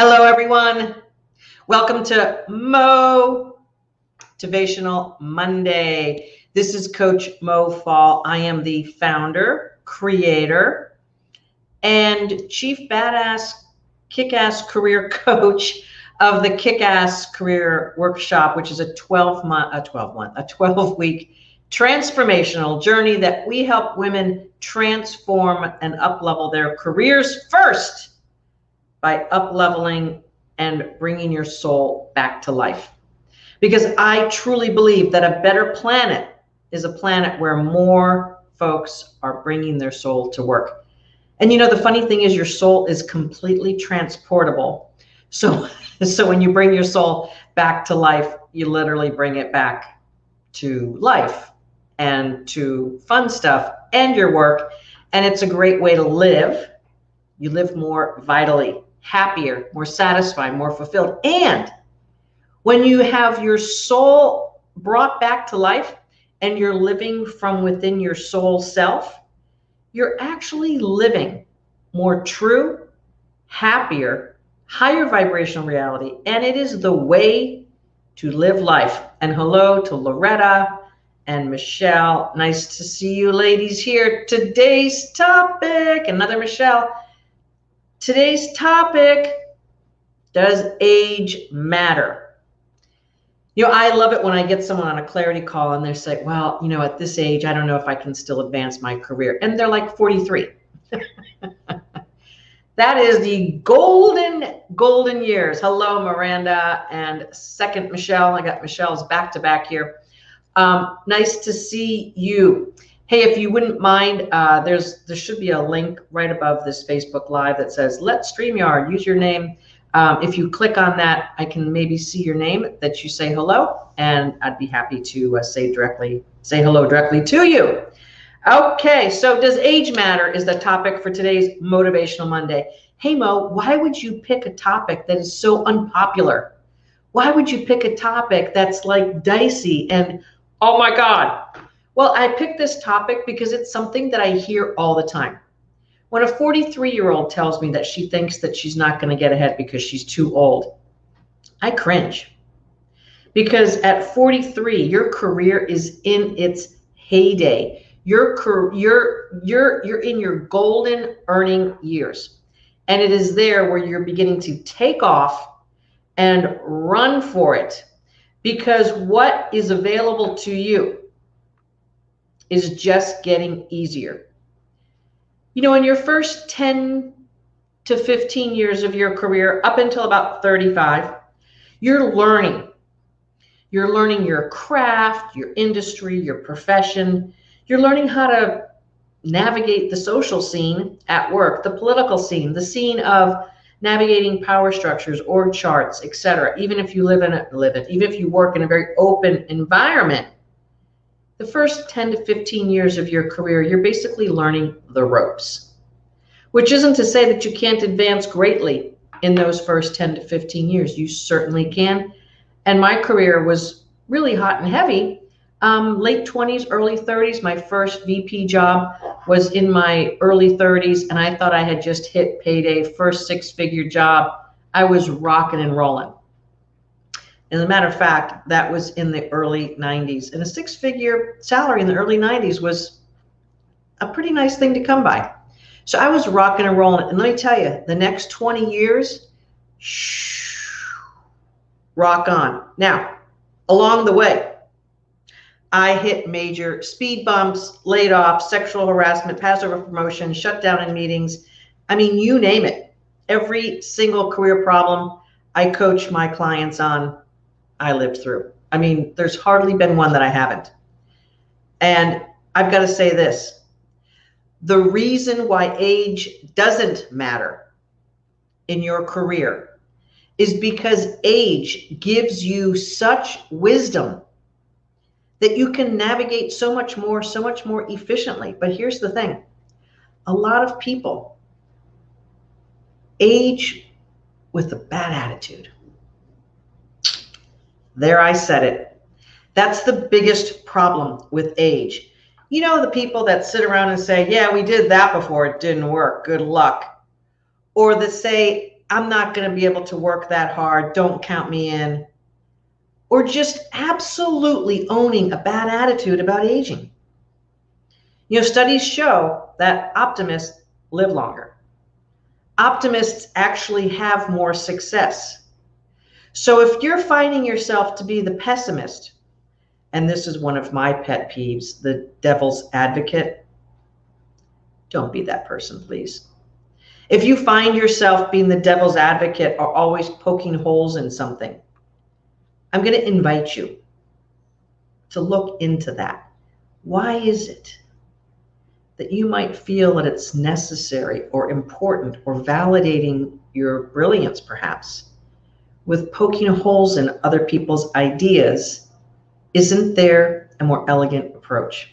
Hello, everyone. Welcome to Motivational Monday. This is Coach Mo Fall. I am the founder, creator, and chief badass, kick-ass career coach of the Kick-Ass Career Workshop, which is a 12-week transformational journey that we help women transform and up-level their careers first by up-leveling and bringing your soul back to life. Because I truly believe that a better planet is a planet where more folks are bringing their soul to work. And you know, the funny thing is your soul is completely transportable. So when you bring your soul back to life, you literally bring it back to life and to fun stuff and your work. And it's a great way to live. You live more vitally, happier, more satisfied, more fulfilled. And when you have your soul brought back to life and you're living from within your soul self, you're actually living more true, happier, higher vibrational reality. And it is the way to live life. And hello to Loretta and Michelle. Nice to see you ladies here. Today's topic, another Michelle. Today's topic, does age matter? You know, I love it when I get someone on a clarity call and they say, well, you know, at this age, I don't know if I can still advance my career. And they're like 43. That is the golden years. Hello, Miranda, and second Michelle. I got Michelle's back to back here. Nice to see you. Hey, if you wouldn't mind, there should be a link right above this Facebook Live that says, let StreamYard use your name. If you click on that, I can maybe see your name that you say hello, and I'd be happy to say hello directly to you. Okay, so does age matter is the topic for today's Motivational Monday. Hey, Mo, why would you pick a topic that is so unpopular? Why would you pick a topic that's like dicey and, oh my God? Well, I picked this topic because it's something that I hear all the time. When a 43-year-old tells me that she thinks that she's not going to get ahead because she's too old, I cringe. Because at 43, your career is in its heyday. You're in your golden earning years. And it is there where you're beginning to take off and run for it. Because what is available to you is just getting easier. You know, in your first 10 to 15 years of your career, up until about 35, you're learning. You're learning your craft, your industry, your profession. You're learning how to navigate the social scene at work, the political scene, the scene of navigating power structures, org charts, etc. Even if you even if you work in a very open environment, the first 10 to 15 years of your career, you're basically learning the ropes, which isn't to say that you can't advance greatly in those first 10 to 15 years. You certainly can. And my career was really hot and heavy. Late 20s, early 30s. My first VP job was in my early 30s, and I thought I had just hit payday, first six-figure job. I was rocking and rolling. As a matter of fact, that was in the early 90s. And a six-figure salary in the early 90s was a pretty nice thing to come by. So I was rocking and rolling. And let me tell you, the next 20 years, rock on. Now, along the way, I hit major speed bumps, laid off, sexual harassment, passed over promotion, shut down in meetings. I mean, you name it. Every single career problem I coach my clients on, I lived through. I mean, there's hardly been one that I haven't. And I've got to say this. The reason why age doesn't matter in your career is because age gives you such wisdom that you can navigate so much more efficiently. But here's the thing. A lot of people age with a bad attitude. There, I said it. That's the biggest problem with age. You know, the people that sit around and say, yeah, we did that before, it didn't work, good luck. Or that say, I'm not going to be able to work that hard. Don't count me in. Or just absolutely owning a bad attitude about aging. You know, studies show that optimists live longer. Optimists actually have more success. So if you're finding yourself to be the pessimist, and this is one of my pet peeves, the devil's advocate, don't be that person, please. If you find yourself being the devil's advocate or always poking holes in something, I'm going to invite you to look into that. Why is it that you might feel that it's necessary or important or validating your brilliance, perhaps, with poking holes in other people's ideas? Isn't there a more elegant approach?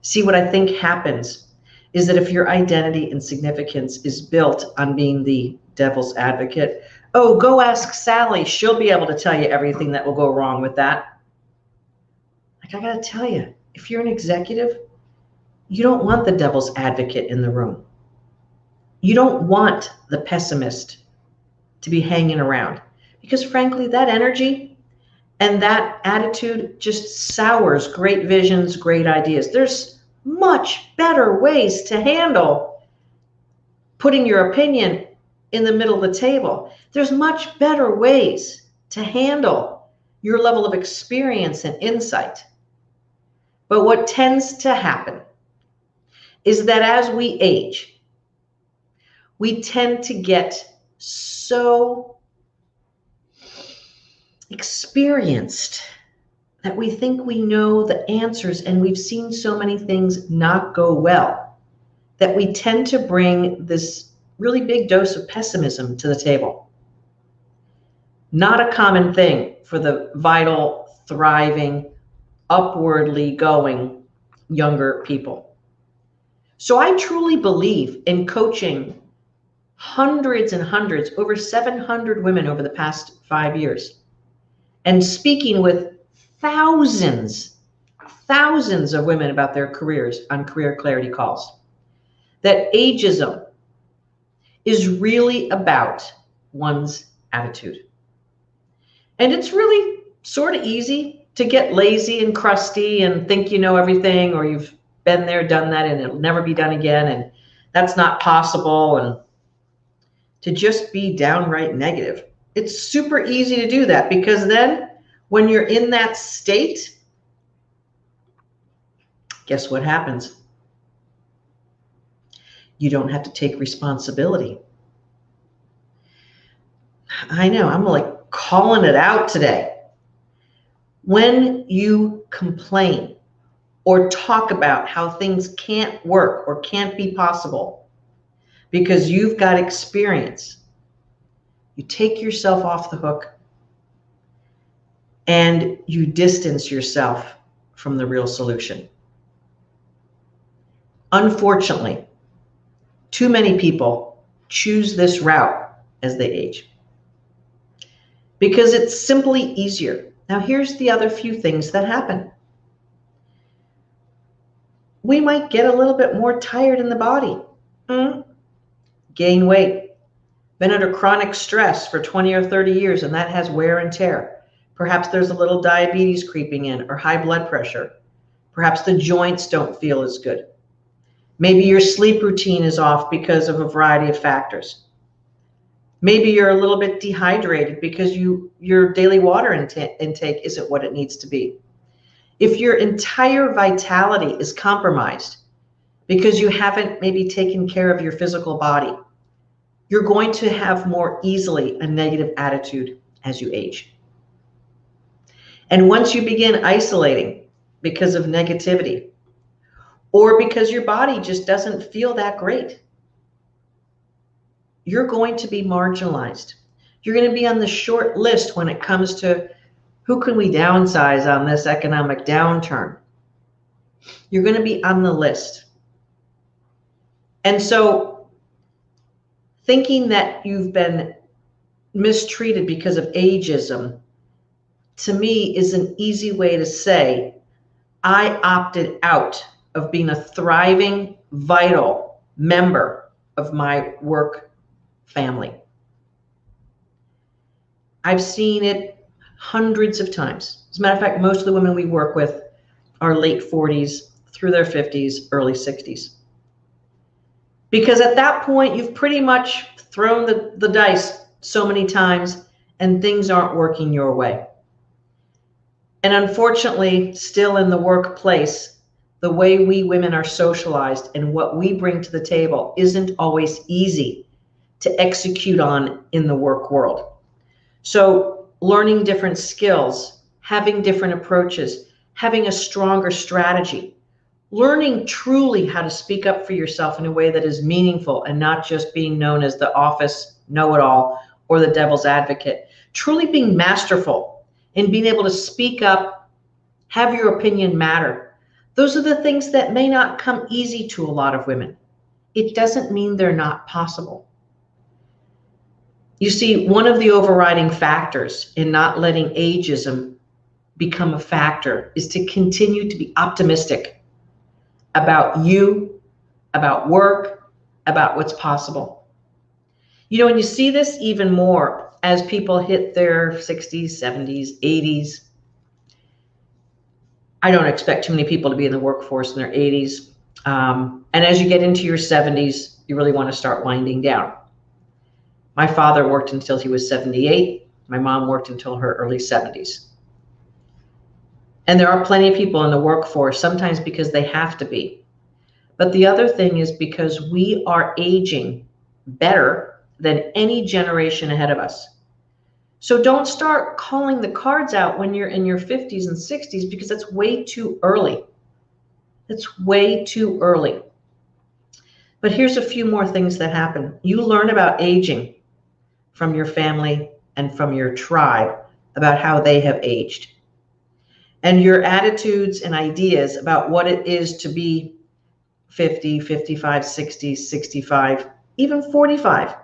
See, what I think happens is that if your identity and significance is built on being the devil's advocate, oh, go ask Sally. She'll be able to tell you everything that will go wrong with that. Like, I got to tell you, if you're an executive, you don't want the devil's advocate in the room. You don't want the pessimist to be hanging around, because frankly, that energy and that attitude just sours great visions, great ideas. There's much better ways to handle putting your opinion in the middle of the table. There's much better ways to handle your level of experience and insight. But what tends to happen is that as we age, we tend to get so experienced that we think we know the answers, and we've seen so many things not go well that we tend to bring this really big dose of pessimism to the table. Not a common thing for the vital, thriving, upwardly going younger people. So I truly believe in coaching hundreds and hundreds, over 700 women over the past 5 years, and speaking with thousands of women about their careers on career clarity calls, that ageism is really about one's attitude. And it's really sort of easy to get lazy and crusty and think you know everything, or you've been there, done that, and it'll never be done again, and that's not possible, and to just be downright negative. It's super easy to do that, because then when you're in that state, guess what happens? You don't have to take responsibility. I know, I'm like calling it out today. When you complain or talk about how things can't work or can't be possible because you've got experience, you take yourself off the hook and you distance yourself from the real solution. Unfortunately, too many people choose this route as they age because it's simply easier. Now, here's the other few things that happen. We might get a little bit more tired in the body, gain weight, been under chronic stress for 20 or 30 years, and that has wear and tear. Perhaps there's a little diabetes creeping in, or high blood pressure. Perhaps the joints don't feel as good. Maybe your sleep routine is off because of a variety of factors. Maybe you're a little bit dehydrated because your daily water intake isn't what it needs to be. If your entire vitality is compromised because you haven't maybe taken care of your physical body, you're going to have more easily a negative attitude as you age. And once you begin isolating because of negativity, or because your body just doesn't feel that great, you're going to be marginalized. You're going to be on the short list when it comes to who can we downsize on this economic downturn. You're going to be on the list. And so thinking that you've been mistreated because of ageism, to me, is an easy way to say, I opted out of being a thriving, vital member of my work family. I've seen it hundreds of times. As a matter of fact, most of the women we work with are late 40s through their 50s, early 60s. Because at that point, you've pretty much thrown the dice so many times and things aren't working your way. And unfortunately, still in the workplace, the way we women are socialized and what we bring to the table isn't always easy to execute on in the work world. So learning different skills, having different approaches, having a stronger strategy, learning truly how to speak up for yourself in a way that is meaningful and not just being known as the office know-it-all or the devil's advocate, truly being masterful and being able to speak up, have your opinion matter. Those are the things that may not come easy to a lot of women. It doesn't mean they're not possible. You see, one of the overriding factors in not letting ageism become a factor is to continue to be optimistic about you, about work, about what's possible. You know, and you see this even more as people hit their 60s, 70s, 80s. I don't expect too many people to be in the workforce in their 80s. And as you get into your 70s, you really want to start winding down. My father worked until he was 78. My mom worked until her early 70s. And there are plenty of people in the workforce, sometimes because they have to be. But the other thing is because we are aging better than any generation ahead of us. So don't start calling the cards out when you're in your 50s and 60s, because that's way too early. It's way too early. But here's a few more things that happen. You learn about aging from your family and from your tribe about how they have aged. And your attitudes and ideas about what it is to be 50, 55, 60, 65, even 45.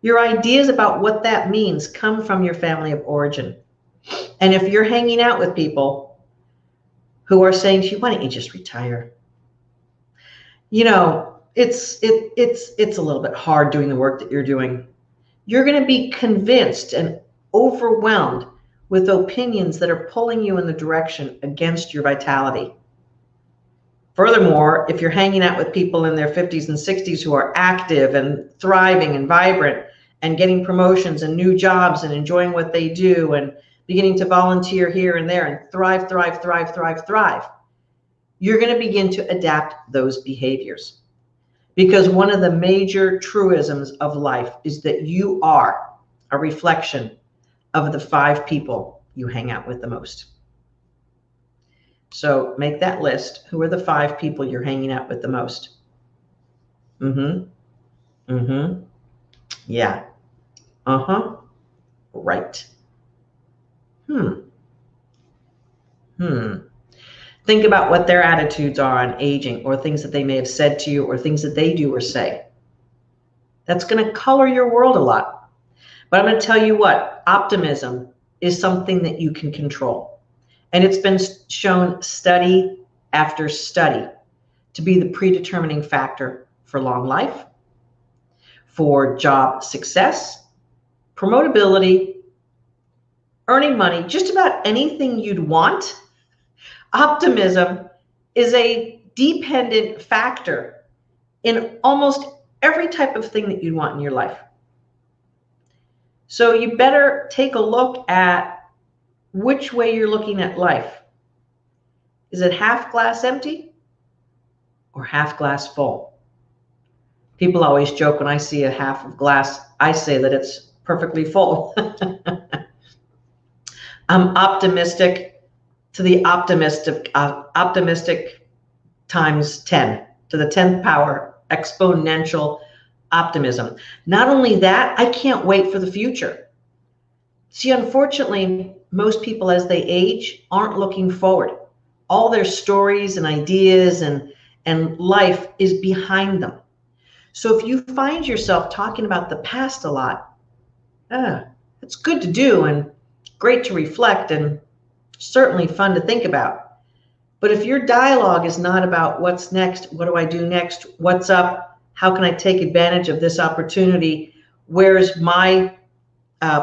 Your ideas about what that means come from your family of origin. And if you're hanging out with people who are saying to you, why don't you just retire? You know, it's a little bit hard doing the work that you're doing. You're going to be convinced and overwhelmed with opinions that are pulling you in the direction against your vitality. Furthermore, if you're hanging out with people in their 50s and 60s who are active and thriving and vibrant and getting promotions and new jobs and enjoying what they do and beginning to volunteer here and there and thrive, you're going to begin to adapt those behaviors. Because one of the major truisms of life is that you are a reflection of the 5 people you hang out with the most. So make that list. Who are the 5 people you're hanging out with the most? Yeah. Right. Think about what their attitudes are on aging, or things that they may have said to you, or things that they do or say. That's going to color your world a lot. But I'm going to tell you what, optimism is something that you can control. And it's been shown study after study to be the predetermining factor for long life, for job success, promotability, earning money, just about anything you'd want. Optimism is a dependent factor in almost every type of thing that you'd want in your life. So you better take a look at which way you're looking at life. Is it half glass empty or half glass full? People always joke when I see a half of glass, I say that it's perfectly full. I'm optimistic to the optimistic times 10, to the 10th power, exponential optimism. Not only that, I can't wait for the future. See, unfortunately, most people as they age aren't looking forward. All their stories and ideas and life is behind them. So if you find yourself talking about the past a lot, it's good to do and great to reflect and certainly fun to think about. But if your dialogue is not about what's next, what do I do next, what's up, how can I take advantage of this opportunity, where's my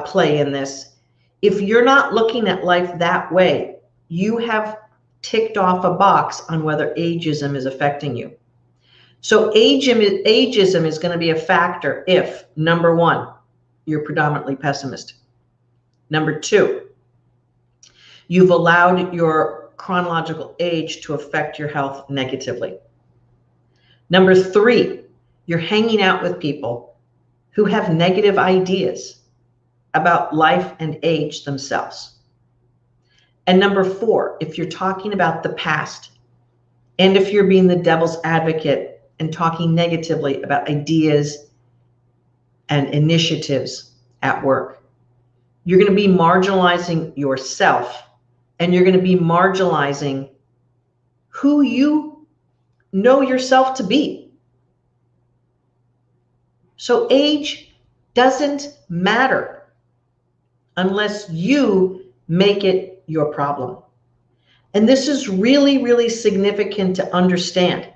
play in this. If you're not looking at life that way, you have ticked off a box on whether ageism is affecting you. So ageism is going to be a factor if, number one, you're predominantly pessimist. Number two, you've allowed your chronological age to affect your health negatively. Number three, you're hanging out with people who have negative ideas about life and age themselves. And number four, if you're talking about the past, and if you're being the devil's advocate and talking negatively about ideas and initiatives at work, you're going to be marginalizing yourself, and you're going to be marginalizing who you know yourself to be. So age doesn't matter unless you make it your problem. And this is really, really significant to understand.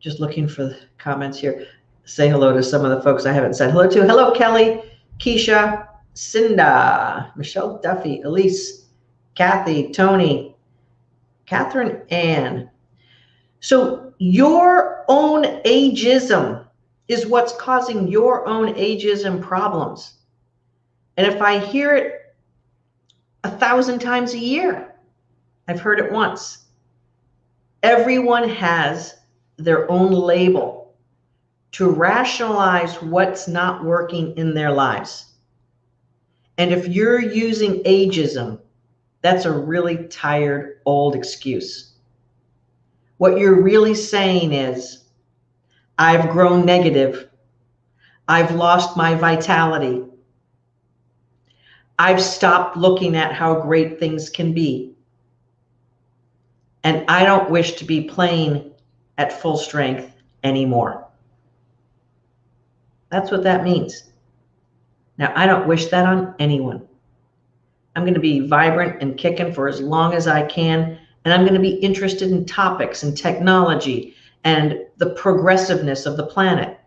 Just looking for the comments here. Say hello to some of the folks I haven't said hello to. Hello, Kelly, Keisha, Cinda, Michelle Duffy, Elise, Kathy, Tony, Catherine Ann. So your own ageism is what's causing your own ageism problems. And if I hear it 1,000 times a year, I've heard it once. Everyone has their own label to rationalize what's not working in their lives. And if you're using ageism, that's a really tired, old excuse. What you're really saying is, I've grown negative. I've lost my vitality. I've stopped looking at how great things can be. And I don't wish to be playing at full strength anymore. That's what that means. Now, I don't wish that on anyone. I'm going to be vibrant and kicking for as long as I can, and I'm going to be interested in topics and technology and the progressiveness of the planet.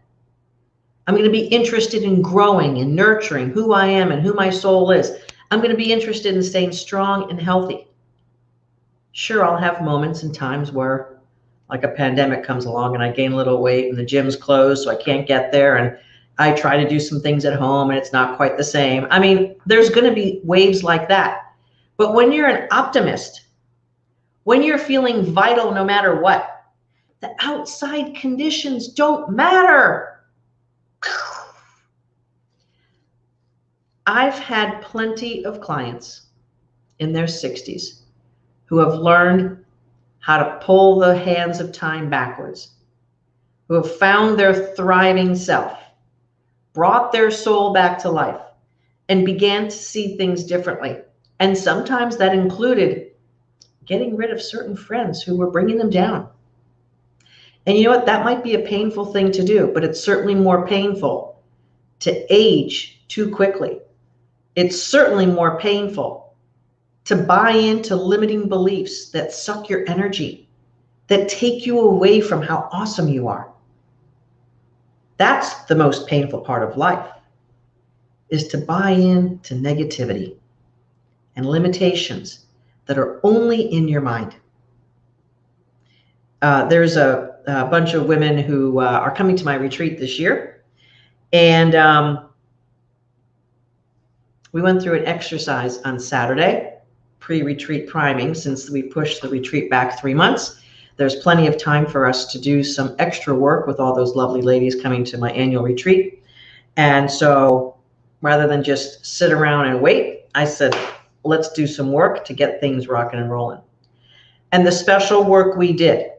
I'm going to be interested in growing and nurturing who I am and who my soul is. I'm going to be interested in staying strong and healthy. Sure, I'll have moments and times where, like a pandemic comes along and I gain a little weight and the gym's closed, so I can't get there, and I try to do some things at home and it's not quite the same. I mean, there's going to be waves like that. But when you're an optimist, when you're feeling vital no matter what, the outside conditions don't matter. I've had plenty of clients in their 60s who have learned how to pull the hands of time backwards, who have found their thriving self, brought their soul back to life, and began to see things differently. And sometimes that included getting rid of certain friends who were bringing them down. And you know what? That might be a painful thing to do, but it's certainly more painful to age too quickly. It's certainly more painful to buy into limiting beliefs that suck your energy, that take you away from how awesome you are. That's the most painful part of life, is to buy into negativity and limitations that are only in your mind. There's a bunch of women who are coming to my retreat this year, and we went through an exercise on Saturday, pre-retreat priming, since we pushed the retreat back 3 months. There's plenty of time for us to do some extra work with all those lovely ladies coming to my annual retreat. And so rather than just sit around and wait, I said, let's do some work to get things rocking and rolling. And the special work we did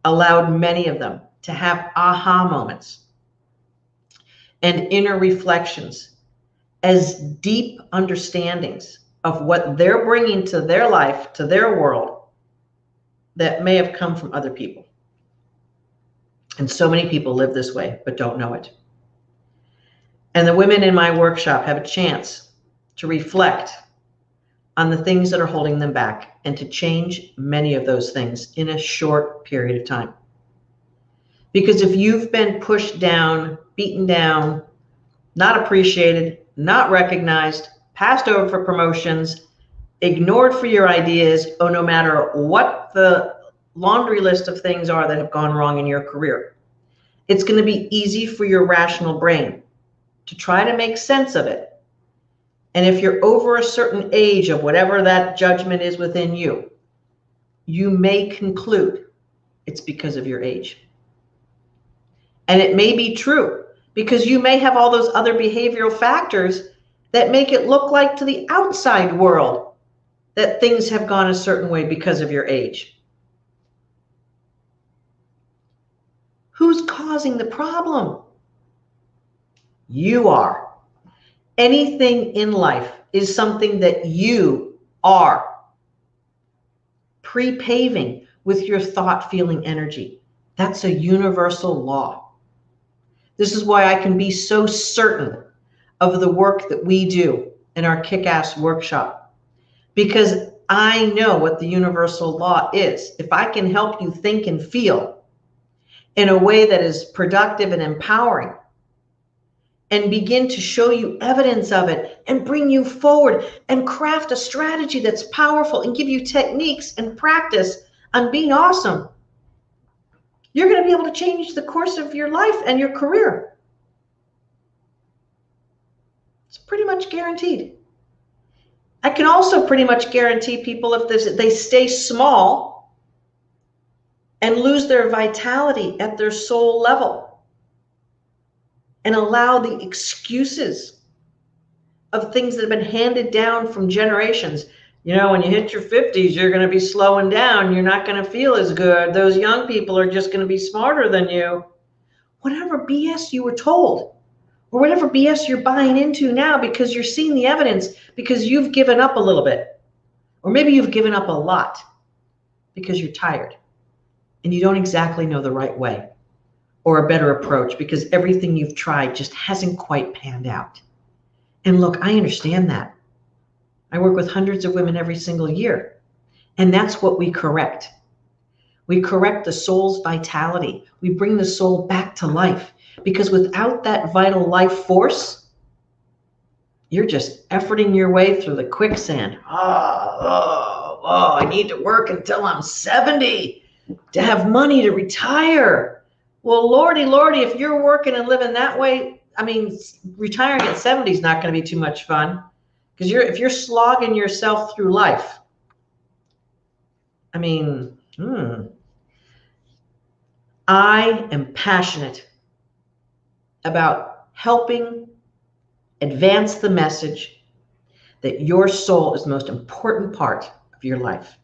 allowed many of them to have aha moments and inner reflections as deep understandings of what they're bringing to their life, to their world, that may have come from other people. And so many people live this way, but don't know it. And the women in my workshop have a chance to reflect on the things that are holding them back and to change many of those things in a short period of time. Because if you've been pushed down, beaten down, not appreciated, not recognized, passed over for promotions, ignored for your ideas, or no matter what the laundry list of things are that have gone wrong in your career. It's going to be easy for your rational brain to try to make sense of it. And if you're over a certain age of whatever that judgment is within you, you may conclude it's because of your age. And it may be true because you may have all those other behavioral factors that make it look like to the outside world that things have gone a certain way because of your age. Who's causing the problem? You are. Anything in life is something that you are pre-paving with your thought, feeling, energy. That's a universal law. This is why I can be so certain of the work that we do in our kick-ass workshop, because I know what the universal law is. If I can help you think and feel in a way that is productive and empowering, and begin to show you evidence of it and bring you forward and craft a strategy that's powerful and give you techniques and practice on being awesome, you're going to be able to change the course of your life and your career. It's pretty much guaranteed. I can also pretty much guarantee people, if they stay small and lose their vitality at their soul level and allow the excuses of things that have been handed down from generations. You know, when you hit your 50s, you're going to be slowing down. You're not going to feel as good. Those young people are just going to be smarter than you. Whatever BS you were told, or whatever BS you're buying into now because you're seeing the evidence, because you've given up a little bit, or maybe you've given up a lot because you're tired and you don't exactly know the right way or a better approach because everything you've tried just hasn't quite panned out. And look, I understand that. I work with hundreds of women every single year, and that's what we correct. We correct the soul's vitality. We bring the soul back to life, because without that vital life force, you're just efforting your way through the quicksand. I need to work until I'm 70 to have money to retire. Well, lordy, if you're working and living that way, I mean, retiring at 70 is not going to be too much fun, because if you're slogging yourself through life, I mean, I am passionate about helping advance the message that your soul is the most important part of your life.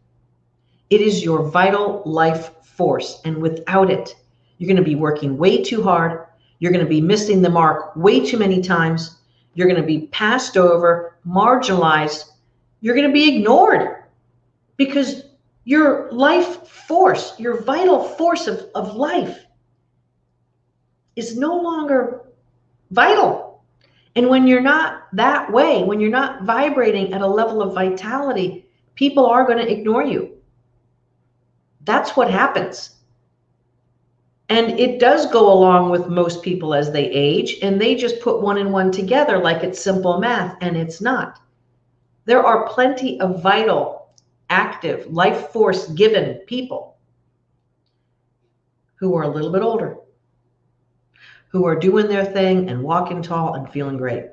It is your vital life force, and without it, you're going to be working way too hard. You're going to be missing the mark way too many times. You're going to be passed over, marginalized. You're going to be ignored because your life force, your vital force of life is no longer vital. And when you're not that way, when you're not vibrating at a level of vitality, people are going to ignore you. That's what happens. And it does go along with most people as they age, and they just put one and one together like it's simple math, and it's not. There are plenty of vital, active, life force given people who are a little bit older, who are doing their thing and walking tall and feeling great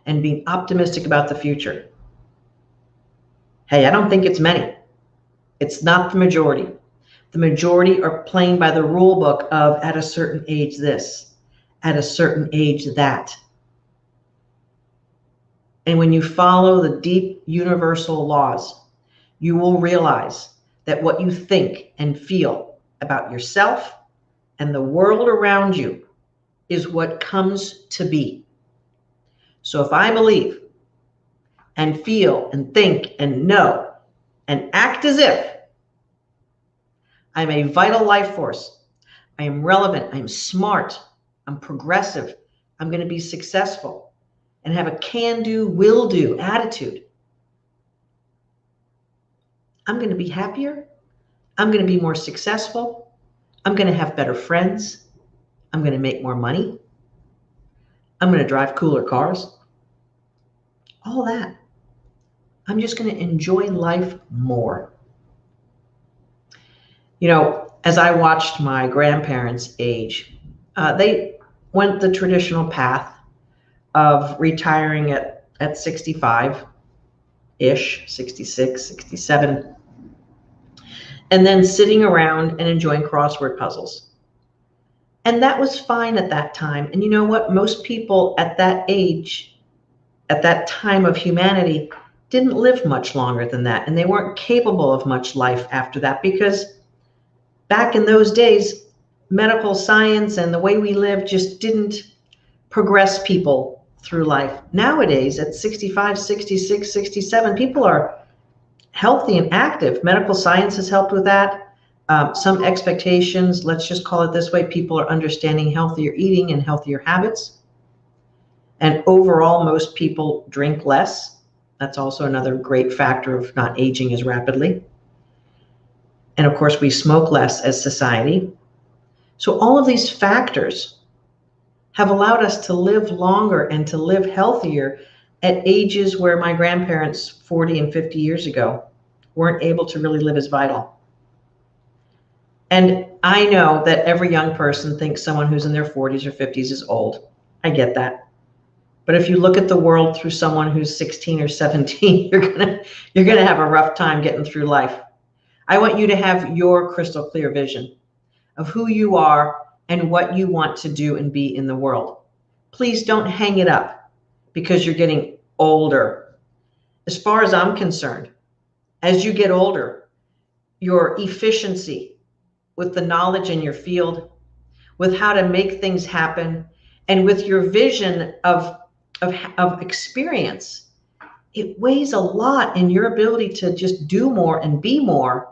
and being optimistic about the future. Hey, I don't think it's many. It's not the majority. The majority are playing by the rule book of at a certain age this, at a certain age that. And when you follow the deep universal laws, you will realize that what you think and feel about yourself and the world around you is what comes to be. So if I believe and feel and think and know and act as if I'm a vital life force, I am relevant, I'm smart, I'm progressive, I'm going to be successful, and have a can-do, will-do attitude, I'm going to be happier, I'm going to be more successful, I'm going to have better friends, I'm going to make more money, I'm going to drive cooler cars, all that. I'm just going to enjoy life more. You know, as I watched my grandparents age, they went the traditional path of retiring at 65-ish, 66, 67, and then sitting around and enjoying crossword puzzles. And that was fine at that time. And you know what? Most people at that age, at that time of humanity, didn't live much longer than that. And they weren't capable of much life after that, because back in those days, medical science and the way we live just didn't progress people through life. Nowadays, at 65, 66, 67, people are healthy and active. Medical science has helped with that. Some expectations, let's just call it this way, people are understanding healthier eating and healthier habits. And overall, most people drink less. That's also another great factor of not aging as rapidly. And of course, we smoke less as society. So all of these factors have allowed us to live longer and to live healthier at ages where my grandparents 40 and 50 years ago weren't able to really live as vital. And I know that every young person thinks someone who's in their 40s or 50s is old. I get that. But if you look at the world through someone who's 16 or 17, you're gonna have a rough time getting through life. I want you to have your crystal clear vision of who you are and what you want to do and be in the world. Please don't hang it up because you're getting older. As far as I'm concerned, as you get older, your efficiency with the knowledge in your field, with how to make things happen, and with your vision of experience, it weighs a lot in your ability to just do more and be more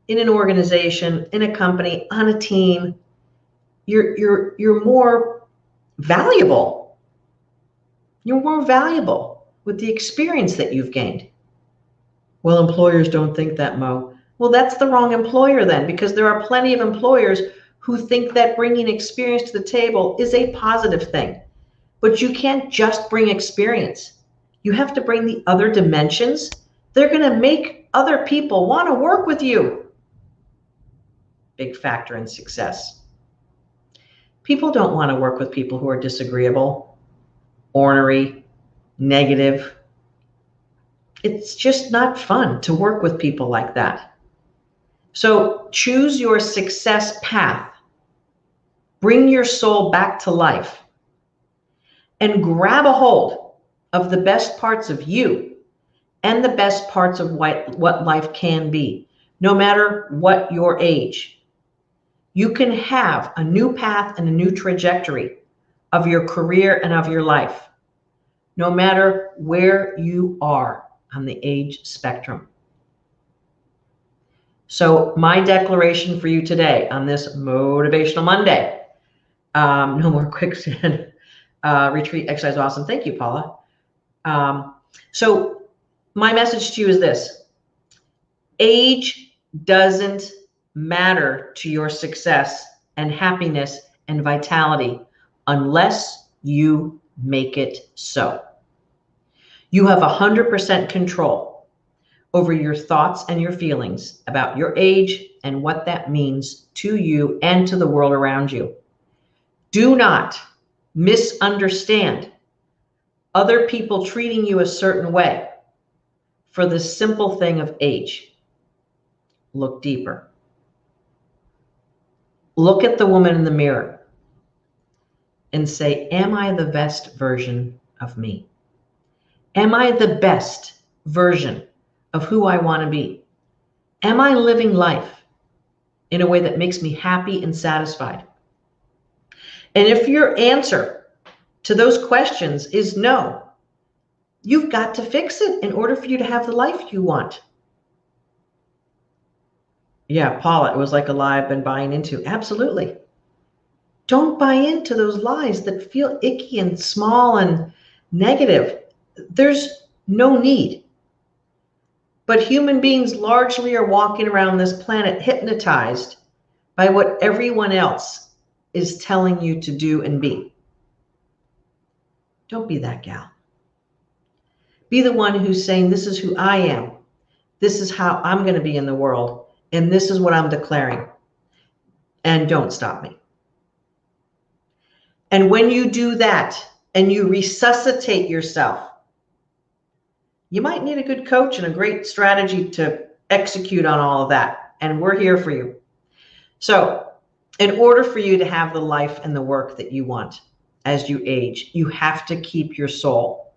in an organization, in a company, on a team. You're more valuable. You're more valuable with the experience that you've gained. Well, employers don't think that, Mo. Well, that's the wrong employer then, because there are plenty of employers who think that bringing experience to the table is a positive thing. But you can't just bring experience. You have to bring the other dimensions. They're going to make other people want to work with you. Big factor in success. People don't want to work with people who are disagreeable, ornery, negative. It's just not fun to work with people like that. So choose your success path. Bring your soul back to life and grab a hold of the best parts of you and the best parts of what life can be, no matter what your age. You can have a new path and a new trajectory of your career and of your life, no matter where you are on the age spectrum. So my declaration for you today on this Motivational Monday, no more quicksand retreat exercise. Awesome. Thank you, Paula. So my message to you is this: age doesn't matter to your success and happiness and vitality unless you make it so. You have 100% control over your thoughts and your feelings about your age and what that means to you and to the world around you. Do not misunderstand other people treating you a certain way for the simple thing of age. Look deeper. Look at the woman in the mirror and say, am I the best version of me? Am I the best version of who I want to be? Am I living life in a way that makes me happy and satisfied? And if your answer to those questions is no, you've got to fix it in order for you to have the life you want. Yeah, Paula, it was like a lie I've been buying into. Absolutely. Don't buy into those lies that feel icky and small and negative. There's no need. But human beings largely are walking around this planet hypnotized by what everyone else is telling you to do and be. Don't be that gal. Be the one who's saying, this is who I am. This is how I'm going to be in the world. And this is what I'm declaring. And don't stop me. And when you do that and you resuscitate yourself, you might need a good coach and a great strategy to execute on all of that. And we're here for you. So in order for you to have the life and the work that you want as you age, you have to keep your soul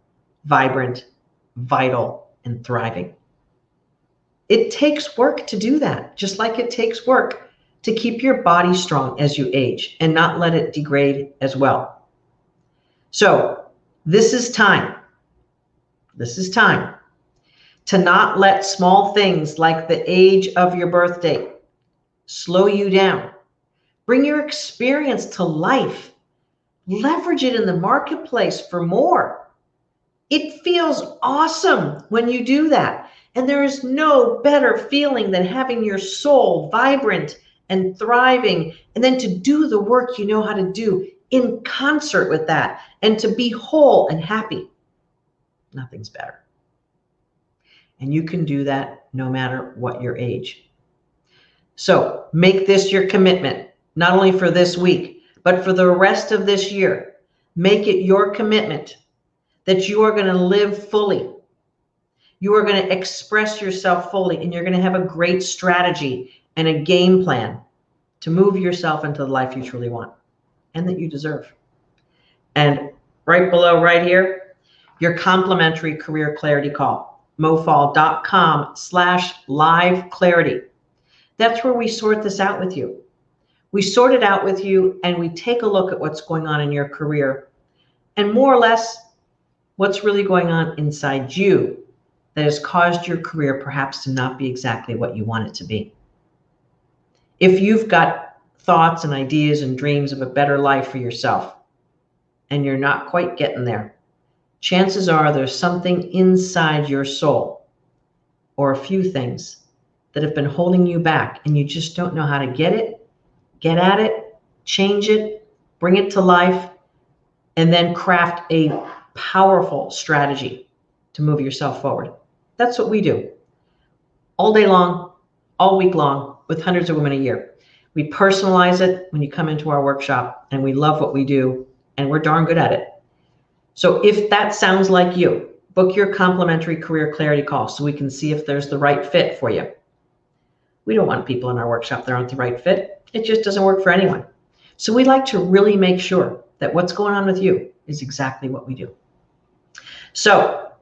vibrant, vital, and thriving. It takes work to do that, just like it takes work to keep your body strong as you age and not let it degrade as well. So this is time. This is time to not let small things like the age of your birthday slow you down. Bring your experience to life. Leverage it in the marketplace for more. It feels awesome when you do that. And there is no better feeling than having your soul vibrant and thriving, and then to do the work you know how to do in concert with that, and to be whole and happy. Nothing's better. And you can do that no matter what your age. So make this your commitment, not only for this week, but for the rest of this year. Make it your commitment that you are going to live fully. You are going to express yourself fully, and you're going to have a great strategy and a game plan to move yourself into the life you truly want and that you deserve. And right below, right here, your complimentary career clarity call, mofall.com/live clarity. That's where we sort this out with you. We sort it out with you, and we take a look at what's going on in your career and more or less what's really going on inside you that has caused your career perhaps to not be exactly what you want it to be. If you've got thoughts and ideas and dreams of a better life for yourself and you're not quite getting there, chances are there's something inside your soul or a few things that have been holding you back, and you just don't know how to get it, get at it, change it, bring it to life, and then craft a powerful strategy to move yourself forward. That's what we do all day long, all week long, with hundreds of women a year. We personalize it when you come into our workshop, and we love what we do, and we're darn good at it. So if that sounds like you, book your complimentary career clarity call so we can see if there's the right fit for you. We don't want people in our workshop that aren't the right fit. It just doesn't work for anyone. So we like to really make sure that what's going on with you is exactly what we do. So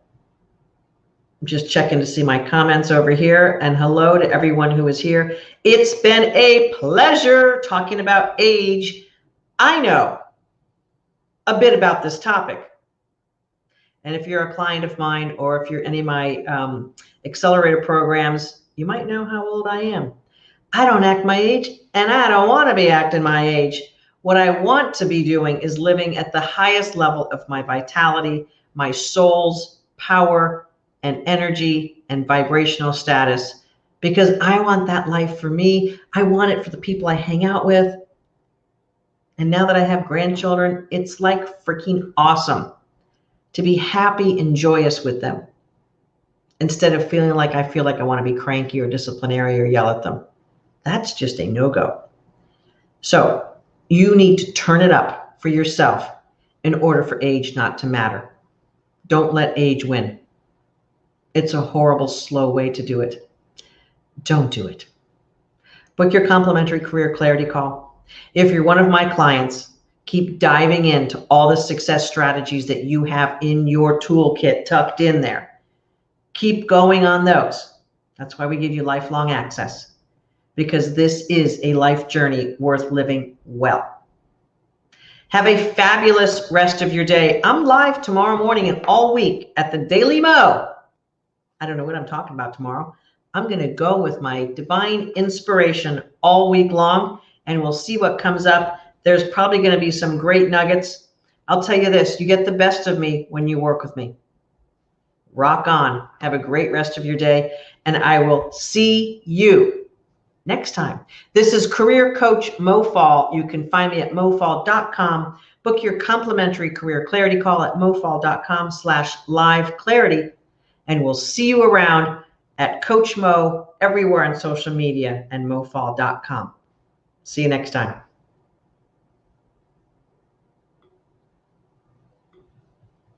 I'm just checking to see my comments over here, and hello to everyone who is here. It's been a pleasure talking about age. I know a bit about this topic. And if you're a client of mine, or if you're any of my accelerator programs, you might know how old I am. I don't act my age, and I don't want to be acting my age. What I want to be doing is living at the highest level of my vitality, my soul's power and energy and vibrational status, because I want that life for me. I want it for the people I hang out with. And now that I have grandchildren, it's like freaking awesome to be happy and joyous with them, instead of feeling like I feel like I want to be cranky or disciplinary or yell at them. That's just a no-go. So you need to turn it up for yourself in order for age not to matter. Don't let age win. It's a horrible, slow way to do it. Don't do it. Book your complimentary career clarity call. If you're one of my clients, keep diving into all the success strategies that you have in your toolkit tucked in there. Keep going on those. That's why we give you lifelong access, because this is a life journey worth living well. Have a fabulous rest of your day. I'm live tomorrow morning and all week at the Daily Mo. I don't know what I'm talking about tomorrow. I'm going to go with my divine inspiration all week long, and we'll see what comes up. There's probably going to be some great nuggets. I'll tell you this, you get the best of me when you work with me. Rock on. Have a great rest of your day, and I will see you next time. This is Career Coach Mo Fall. You can find me at mofall.com. Book your complimentary career clarity call at mofall.com/live clarity. And we'll see you around at Coach Mo everywhere on social media and mofall.com. See you next time.